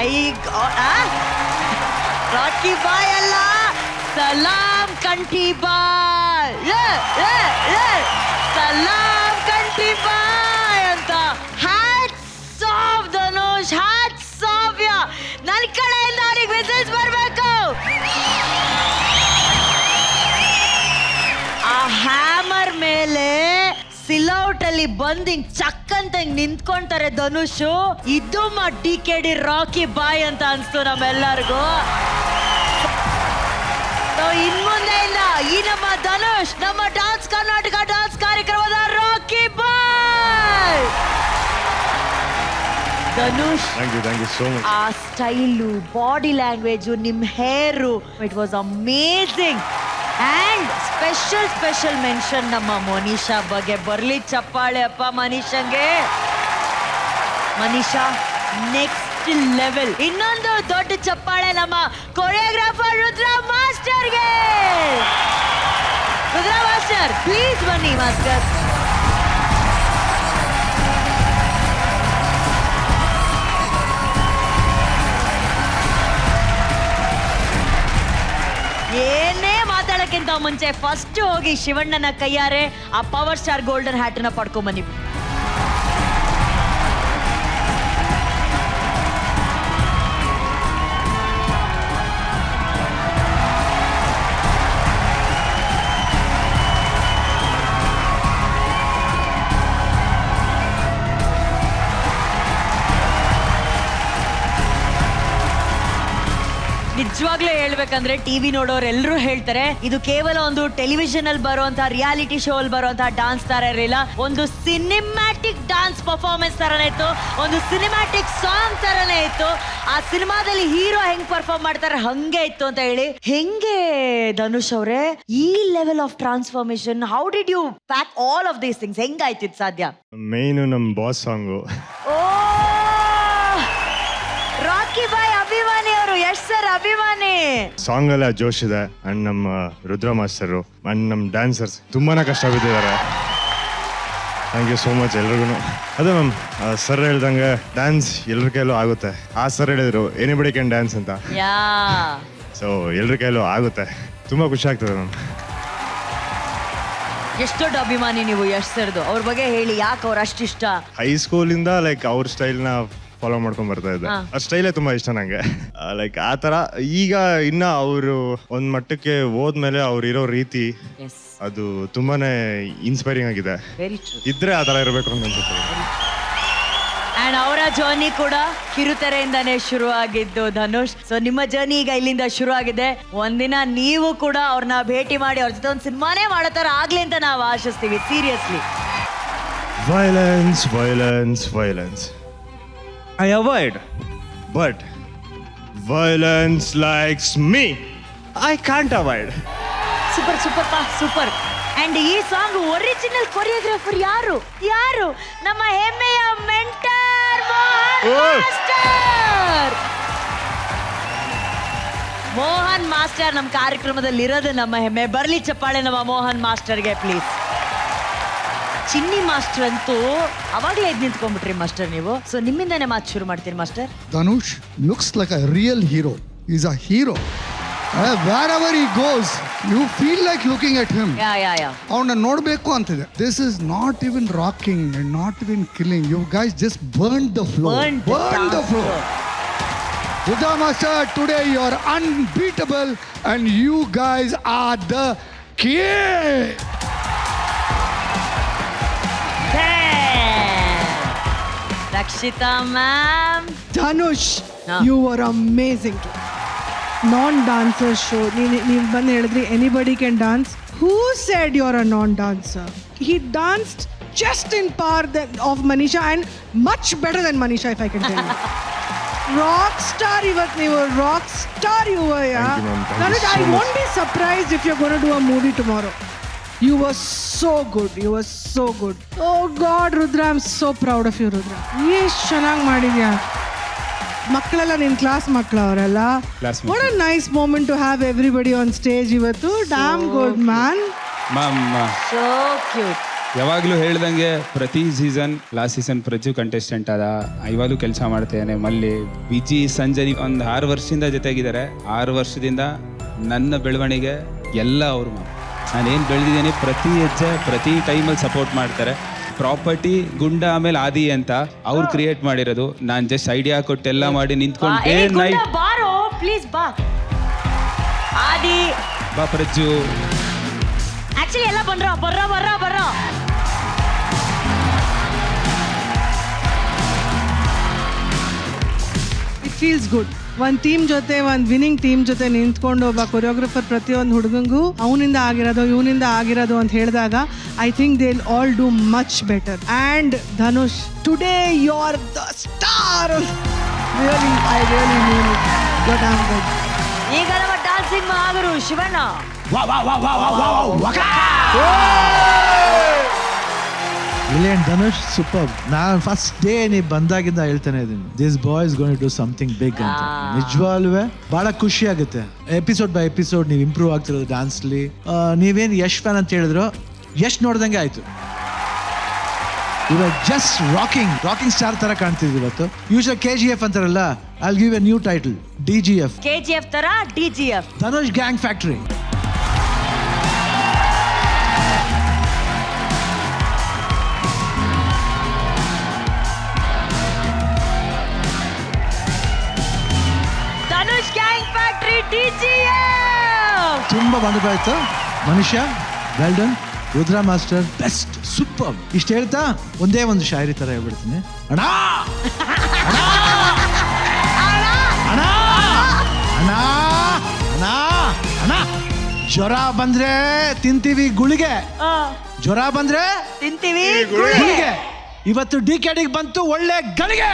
ಮೈ ರಾಕಿ ಬಾಯ್ ಅಲ್ಲ, ಸಲಾಂ ಕಂಠಿ ಬಾಯ್, ಸಲಾಂ ಕಂಠಿ ಬಾಯ್ ಅಂತ. Hats off Dhanush, hats off ಯಾ. ನನ್ನ ಕಡೆಯಿಂದ ಅವ್ರಿಗೆ ವಿಸಿಲ್ಸ್ ಬರಬೇಕು. ಆ ಹ್ಯಾಮರ್ ಮೇಲೆ ಸಿಲೌಟ್ ಅಲ್ಲಿ ಬಂದ್ ಹಿಂಗ್ ಚಕ್ ಅಂತ ಹಿಂಗ್ ನಿಂತ್ಕೊಂತಾರೆ ಧನುಷ್. ಇದು DKD ರಾಕಿ ಬಾಯ್ ಅಂತ ಅನ್ಸ್ತು ನಮ್ಮೆಲ್ಲರಿಗೂ. ಇನ್ಮುಂದೆಯಿಂದ ಈ ನಮ್ಮ ಧನುಷ್ ನಮ್ಮ ಡಾನ್ಸ್ ಕರ್ನಾಟಕ ಡಾನ್ಸ್ ಕಾರ್ಯಕ್ರಮದ Rocky boy. Dhanush, thank you so much. ಆ ಸ್ಟೈಲು, ಬಾಡಿ ಲ್ಯಾಂಗ್ವೇಜ್, ನಿಮ್ hair, it was amazing. And special mention ನಮ್ಮ ಮನೀಷಾ ಬಗ್ಗೆ. ಬರ್ಲಿ ಚಪ್ಪಾಳೆ ಅಪ್ಪ ಮನೀಷಂಗೆ. Manisha next level. ಇನ್ನೊಂದು ದೊಡ್ಡ ಚಪ್ಪಾಳೆ ನಮ್ಮ ಕೊರಿಯೋಗ್ರಾಫರ್ ರುದ್ರ ಮಾಸ್ಟರ್ಗೆ. ರುದ್ರ ಮಾಸ್ಟರ್ ಪ್ಲೀಸ್ ಬನ್ನಿ ಮಾಸ್ಟರ್. ಏನೇ ಮಾತಾಡಕ್ಕಿಂತ ಮುಂಚೆ ಫಸ್ಟ್ ಹೋಗಿ ಶಿವಣ್ಣನ ಕೈಯಾರೆ ಆ ಪವರ್ ಸ್ಟಾರ್ ಗೋಲ್ಡನ್ ಹ್ಯಾಟ್ ನ ಪಡ್ಕೊಂಬನ್ನಿ. ನಿಜವಾಗ್ಲೂ ಹೇಳ್ಬೇಕಂದ್ರೆ ಟಿವಿ ನೋಡೋರು ಎಲ್ಲರೂ ಹೇಳ್ತಾರೆ ಇದು ಕೇವಲ ಒಂದು ಟೆಲಿವಿಷನ್ ಅಲ್ಲಿ ಬರುವಂತಹ ರಿಯಾಲಿಟಿ ಶೋ ಅಲ್ಲಿ ಬರುವಂತಹ ಡಾನ್ಸ್ ತರ ಇರಲಿಲ್ಲ. ಒಂದು ಸಿನಿಮ್ಯಾಟಿಕ್ ಡಾನ್ಸ್ ಪರ್ಫಾರ್ಮೆನ್ಸ್ ತರನೇ ಇತ್ತು, ಒಂದು ಸಿನಿಮ್ಯಾಟಿಕ್ ಸಾಂಗ್ ತರನೇ ಇತ್ತು. ಆ ಸಿನಿಮಾದಲ್ಲಿ ಹೀರೋ ಹೆಂಗ್ ಪರ್ಫಾರ್ಮ್ ಮಾಡ್ತಾರೆ ಹಂಗೆ ಇತ್ತು ಅಂತ ಹೇಳಿ. ಹೆಂಗೆ ಧನುಷ್ ಅವರೇ ಈ level of transformation, how did you pack all of these things? ಹೆಂಗಾಯ್ತಿದ್ ಸಾಧ್ಯ? ಮೇನ್ ನಮ್ ಬಾಸ್ ಸಾಂಗು. ಓ ರಾಕಿ ಬಾಯ್ ಅಭಿಮಾನಿ ಅವರು, ಯಶ್ ಸರ್ ಅಭಿಮಾನಿ. ಸಾಂಗ್ ಎಲ್ಲ ಜೋಶ್ ಇದೆ. ಅಂಡ್ ನಮ್ಮ ರುದ್ರ ಮಾಸ್ಟರು ಅಂಡ್ ನಮ್ಮ ಡ್ಯಾನ್ಸರ್ಸ್ ತುಂಬಾನೇ ಕಷ್ಟ ಬಿದ್ದಿದ್ದಾರೆ. ಥ್ಯಾಂಕ್ ಯು ಸೋ ಮಚ್ ಎಲ್ರಿಗೂ. ಅದೇ ಮ್ಯಾಮ್ ಸರ್ ಹೇಳ್ದಂಗೆ ಡ್ಯಾನ್ಸ್ ಎಲ್ಲರ ಕೈಲೂ ಆಗುತ್ತೆ. ಆ ಸರ್ ಹೇಳಿದ್ರು ಎನಿಬಡಿ ಕ್ಯಾನ್ ಡ್ಯಾನ್ಸ್ ಅಂತ. ಸೊ ಎಲ್ಲರ ಕೈಲೂ ಆಗುತ್ತೆ. ತುಂಬಾ ಖುಷಿ ಆಗ್ತದೆ ಮ್ಯಾಮ್. ಎಷ್ಟು ದೊಡ್ಡ ಅಭಿಮಾನಿ ನೀವು ಯಶ್ ಸರ್ದು. ಅವ್ರ ಬಗ್ಗೆ ಹೇಳಿ, ಯಾಕೆ ಅವ್ರು ಅಷ್ಟಿಷ್ಟ? ಹೈಸ್ಕೂಲಿಂದ ಲೈಕ್ ಅವ್ರ ಸ್ಟೈಲ್ನ ಫಾಲೋ ಮಾಡ್ಕೊಂಡ್ ಬರ್ತಾ ಇದ್ದೆ. ಆ ಸ್ಟೈಲೇ ತುಂಬಾ ಇಷ್ಟ ನಂಗೆ. ಲೈಕ್ ಆ ತರ ಈಗ ಇನ್ನ ಅವರು ಒಂದ್ ಮಟ್ಟಕ್ಕೆ ಹೋದ್ಮೇಲೆ ಅವ್ರು ಇರೋ ರೀತಿ ಅದು ತುಂಬಾನೇ ಇನ್ಸ್ಪೈರಿಂಗ್ ಆಗಿದೆ. ಇದ್ರೆ ಆ ತರ ಇರಬೇಕು ಅಂತ ಅನ್ಸುತ್ತೆ. ಅಂಡ್ ಅವರ ಜರ್ನಿ ಕೂಡ ಕಿರುತೆರೆಯಿಂದಾನೇ ಶುರು ಆಗಿದ್ದು ಧನುಷ್. ಸೊ ನಿಮ್ಮ ಜರ್ನಿ ಈಗ ಇಲ್ಲಿಂದ ಶುರು ಆಗಿದೆ. ಒಂದಿನ ನೀವು ಕೂಡ ಅವ್ರನ್ನ ಭೇಟಿ ಮಾಡಿ ಅವ್ರ ಜೊತೆ ಒಂದು ಸಿನಿಮಾನೇ ಮಾಡೋ ತರ ಆಗ್ಲಿ ಅಂತ ನಾವು ಆಶಿಸ್ತೀವಿ. Seriously. Violence violence violence I avoid, but violence likes me. I can't avoid. Super super ಪಾ ಸೂಪರ್. ಅಂಡ್ ಈ ಸಾಂಗ್ ಒರಿಜಿನಲ್ ಕೊರಿಯೋಗ್ರಾಫರ್ ಯಾರು? ನಮ್ಮ ಹೆಮ್ಮೆಯ ಮೆಂಟರ್ ಮೋಹನ್ ಮಾಸ್ಟರ್ ನಮ್ಮ ಕಾರ್ಯಕ್ರಮದಲ್ಲಿ ಇರೋದು ನಮ್ಮ ಹೆಮ್ಮೆ. ಬರ್ಲಿ ಚಪ್ಪಾಳೆ ನಮ್ಮ ಮೋಹನ್ ಮಾಸ್ಟರ್ಗೆ ಪ್ಲೀಸ್. ಚಿನ್ನಿ ಮಾಸ್ಟರ್ ಅಂತೂ ಅವಾಗಲೇ ಎದ್ದು ನಿಂತ್ಕೊಂಡ್ಬಿಟ್ರಿ ಮಾಸ್ಟರ್ ನೀವು. ಸೊ ನಿಮ್ಮಿಂದಾನೇ ಮಾತು ಶುರು ಮಾಡ್ತೀರಿ master. Dhanush looks like a real hero. He's a hero. Wherever he goes, you feel like looking at him. Yeah. ಅವನ್ನ ನೋಡ್ಬೇಕು ಅಂತಿದೆ. This is not even rocking and not even killing. You guys just burned the floor. Burned the floor. Rudra Master, today you are unbeatable and you guys are the king. Rakshita ma'am. Dhanush, you were amazing. Non-dancer show. ನೀವು ಬಂದು ಹೇಳಿದ್ರಿ anybody can dance. Who said you're a non-dancer? He danced just in par of Manisha and much better than Manisha, if I can tell you. Rock star, you were rock star, you were. Yeah. Thank you, ma'am. Thank Dhanush, you so I much. won't be surprised if you're going to do a movie tomorrow. You were so good. You were so good. Oh God, Rudra, I'm so proud of you, Rudra. ಎಷ್ಟು ಚೆನ್ನಾಗಿ ಮಾಡಿದ್ಯಾ. ಮಕ್ಕಳೆಲ್ಲ ನಿನ್ನ class ಮಕ್ಕಳು ಅವರೆಲ್ಲ. What a nice moment to have everybody on stage ಇವತ್ತು. Damn good, man. So cute. ಯಾವಾಗಲೂ ಹೇಳ್ದಂಗೆ ಪ್ರತಿ ಸೀಸನ್ ಲಾಸ್ಟ್ ಸೀಸನ್ ಪ್ರಜು ಕಂಟೆಸ್ಟೆಂಟ್ ಅದ, ಇವಾಗಲೂ ಕೆಲಸ ಮಾಡ್ತೇನೆ. ಮಲ್ಲಿ, ವಿಜಿ, ಸಂಜಯ್ ಒಂದು 6 ವರ್ಷದಿಂದ ಜೊತೆಗಿದ್ದಾರೆ. 6 ವರ್ಷದಿಂದ ನನ್ನ ಬೆಳವಣಿಗೆ ಎಲ್ಲ ಅವರು. ನಾನೇನು ಬೆಳೆದಿದ್ದೀನಿ ಪ್ರತಿ ಹೆಜ್ಜೆ ಪ್ರತಿ ಟೈಮಲ್ಲಿ ಸಪೋರ್ಟ್ ಮಾಡ್ತಾರೆ. ಪ್ರಾಪರ್ಟಿ ಗುಂಡ ಆಮೇಲೆ ಆದಿ ಅಂತ ಅವ್ರು ಕ್ರಿಯೇಟ್ ಮಾಡಿರೋದು. ನಾನು ಜಸ್ಟ್ ಐಡಿಯಾ ಕೊಟ್ಟು ಎಲ್ಲ ಮಾಡಿ ನಿಂತ್ಕೊಂಡು ಡೇ ನೈಟ್ ಬಾರೋ ಪ್ಲೀಸ್ ಬಾ. ಆದಿ ಬಾ ಪ್ರಜ್ಜು ಆಕ್ಚುಲಿ ಎಲ್ಲ ಬರ್ರೋ. It feels good. ಒಂದು ಟೀಮ್ ಜೊತೆ, ಒಂದು ವಿನ್ನಿಂಗ್ ಟೀಮ್ ಜೊತೆ ನಿಂತ್ಕೊಂಡು ಒಬ್ಬ ಕೊರಿಯೋಗ್ರಫರ್ ಪ್ರತಿಯೊಂದು ಹುಡುಗಂಗೂ ಅವನಿಂದ ಆಗಿರೋದು ಇವನಿಂದ ಆಗಿರೋದು ಅಂತ ಹೇಳಿದಾಗ I think they will all do much better. And Dhanush, today you are the star. Really I really mean it. Good am good. ಈಗ ನಮ್ಮ ಡಾನ್ಸಿಂಗ್ ಮಹಾಗುರು ಶಿವಣ್ಣ. Brilliant Dhanush, super. ನಾನು ಫಸ್ಟ್ ಡೇ ನೀವು ಬಂದಾಗಿಂದ ಹೇಳ್ತಾನೆ ಇದ್ದೀನಿ, this boy is going to do something big ಅಂತ. ನಿಜವಾಗ್ಲೂ ಬಹಳ ಖುಷಿ ಆಗುತ್ತೆ. ಎಪಿಸೋಡ್ ಬೈ ಎಪಿಸೋಡ್ ನೀವು ಇಂಪ್ರೂವ್ ಆಗ್ತಿರೋದು ಡ್ಯಾನ್ಸ್ಲಿ. ನೀವೇನು ಯಶ್ ಫ್ಯಾನ್ ಅಂತ ಹೇಳಿದ್ರು, ಯಶ್ ನೋಡ್ದಂಗೆ ಆಯ್ತು. ಇವಾಗ ಜಸ್ಟ್ ರಾಕಿಂಗ್ ಸ್ಟಾರ್ ತರ ಕಾಣ್ತಿದ್ವಿ ಇವತ್ತು. ಯೂಶಲ್ KGF ಅಂತಾರಲ್ಲ, I give A new title, DGF. KGF ತರ DGF. Dhanush gang factory. Dhanush gang factory DGF. ತುಂಬಾ ವಂಡರ್ಫುಲ್ ಆಯ್ತು. ಮನುಷ್ಯ well done. Rudra master best, super. ಇಷ್ಟು ಹೇಳ್ತಾ ಒಂದೇ ಒಂದು ಶಾಯರಿ ತರ ಹೇಳ್ಬಿಡ್ತೀನಿ. ಅಣ್ಣ ಅಣ್ಣ ಅಣ್ಣ ಅಣ್ಣ ಅಣ್ಣ ಅಣ್ಣ, ಜ್ವರ ಬಂದ್ರೆ ತಿಂತೀವಿ ಗುಳಿಗೆ, ಜ್ವರ ಬಂದ್ರೆ ತಿಂತೀವಿ ಗುಳಿಗೆ. ಇವತ್ತು DKDಗೆ ಬಂತು ಒಳ್ಳೆ ಗಳಿಗೆ.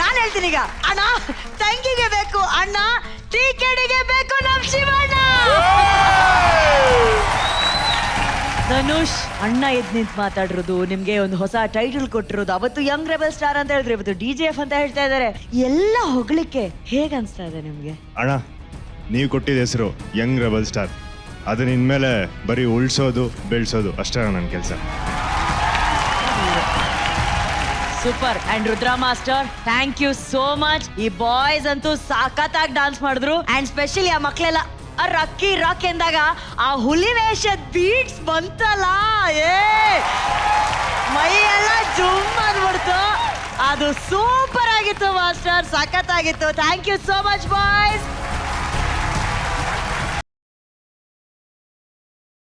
ನಾನು ಹೇಳ್ತೀನಿ ಈಗ, ಅಣ್ಣ ತಂಗಿಗೆ ಬೇಕು, ಅಣ್ಣ TKDಗೆ ಬೇಕು ನಮ್ ಶಿವಣ್ಣ. ಧನುಷ್ ಅಣ್ಣ ಎದ್ ನಿಂತ್ ಮಾತಾಡಿರೋದು, ನಿಮ್ಗೆ ಒಂದು ಹೊಸ ಟೈಟಲ್ ಕೊಟ್ಟಿರೋದು, ಅವತ್ತು ಯಂಗ್ ರೆಬಲ್ ಸ್ಟಾರ್ ಅಂತ ಹೇಳಿದ್ರು, ಇವತ್ತು DGF ಅಂತ ಹೇಳ್ತಾ ಇದಾರೆ. ಎಲ್ಲ ಹೊಗಳಿಕೆ ಹೇಗ್ ಅನ್ಸ್ತಾ ಇದೆ ನಿಮ್ಗೆ? ಅಣ್ಣ, ನೀವು ಕೊಟ್ಟಿದ್ದ ಹೆಸರು ಯಂಗ್ ರೆಬಲ್ ಸ್ಟಾರ್. ಅದನ್ನ ಇನ್ಮೇಲೆ ಬರೀ ಉಳ್ಸೋದು ಬೆಳೆಸೋದು ಅಷ್ಟೇ ನನ್ನ ಕೆಲಸ. Super. And Rudra master, thank you so much. ಈ ಬಾಯ್ಸ್ ಅಂತೂ ಸಾಕತ್ತಾಗಿ ಡಾನ್ಸ್ ಮಾಡಿದ್ರು. ಅಂಡ್ ಸ್ಪೆಷಲಿ ಆ ಮಕ್ಳೆಲ್ಲ ರಕ್ಕಿ ರಾಕ್ ಎಂದಾಗ ಆ ಹುಲಿ ವೇಷದ ಬೀಟ್ಸ್ ಬಂತಲ್ಲ, ಮೈ ಎಲ್ಲ ಜುಮ್ ಅಂದ್ಬಿಡ್ತು. ಅದು ಸೂಪರ್ ಆಗಿತ್ತು ಮಾಸ್ಟರ್, ಸಖತ್ತಾಗಿತ್ತು. Thank you so much boys.